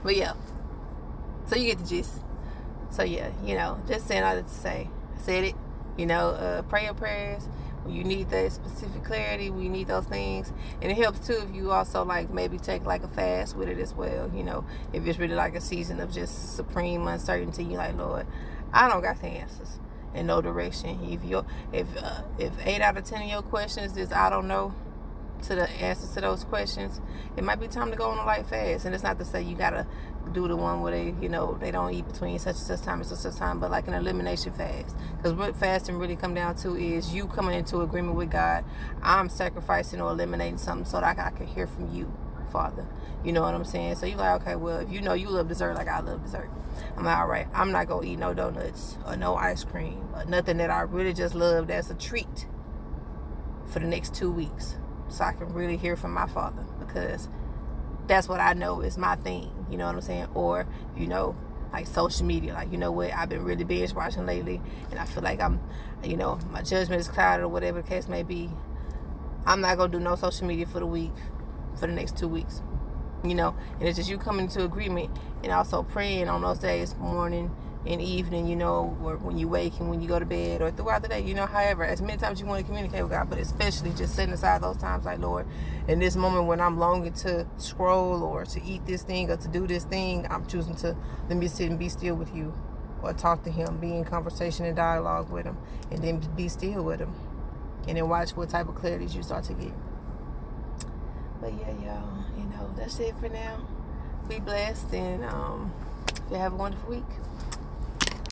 But yeah, so you get the gist. So yeah, just saying all that to say. I said it. Pray your prayers when you need that specific clarity, when you need those things. And it helps too if you also like maybe take like a fast with it as well. If it's really like a season of just supreme uncertainty, you like, Lord, I don't got the answers in no direction. If 8 out of 10 of your questions is I don't know to the answers to those questions, it might be time to go on a light fast. And it's not to say you gotta do the one where they don't eat between such and such time and such time, but like an elimination fast. Because what fasting really come down to is you coming into agreement with God. I'm sacrificing or eliminating something so that I can hear from you, Father. You know what I'm saying? So you're like, okay, well, if you love dessert like I love dessert, I'm like, all right, I'm not gonna eat no donuts or no ice cream or nothing that I really just love that's a treat for the next 2 weeks, so I can really hear from my Father, because that's what I know is my thing. You know what I'm saying? Or, like social media. Like, you know what? I've been really binge watching lately, and I feel like my judgment is clouded or whatever the case may be. I'm not going to do no social media for the next 2 weeks. And it's just you coming into agreement and also praying on those days, morning and evening, or when you wake and when you go to bed or throughout the day, however, as many times you want to communicate with God, but especially just setting aside those times like, Lord, in this moment when I'm longing to scroll or to eat this thing or to do this thing, I'm choosing to let me sit and be still with you, or talk to him, be in conversation and dialogue with him, and then be still with him, and then watch what type of clarities you start to get. But yeah, y'all, that's it for now. Be blessed, and you have a wonderful week.